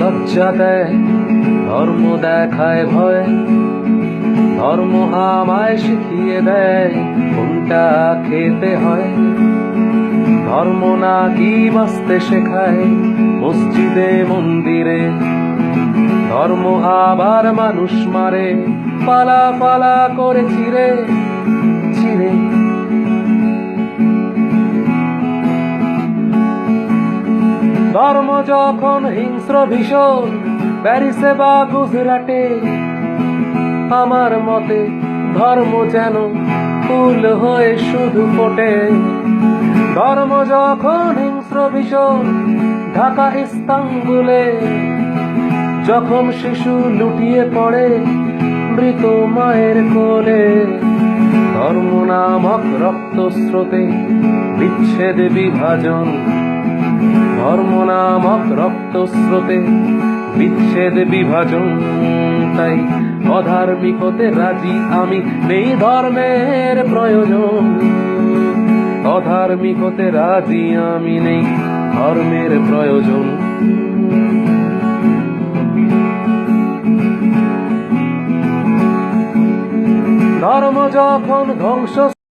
লজ্জা দেয়, ধর্ম দেখায় ভয়। ধর্ম আমায় শিখিয়ে দেয় কোনটা খেতে হয়। ধর্ম নাকি বাঁচতে শেখায় মসজিদে মন্দিরে। ধর্ম আবার মানুষ মারে পালা পালা করে চিরে চিরে। ধর্ম যখন হিংস্র ভীষণ প্যারিসে বা গুজরাটে, আমার মতে ধর্ম যেন ফুল হয়ে শুধু ফোটে। ধর্ম যখন হিংস্র ভীষণ ঢাকা ইস্তাম্বুলে, যখন শিশু লুটিয়ে পড়ে মৃত মায়ের কোলে। ধর্ম নামক রক্তস্রোতে বিচ্ছেদ বিভাজন, ধর্ম নামক রক্তস্রোতে বিচ্ছেদ বিভাজন। তাই অধার্মিক হতে রাজি আমি, নেই ধর্মের প্রয়োজন। অধার্মিক হতে রাজি আমি, নেই ধর্মের প্রয়োজন। ধর্ম যখন ধ্বংস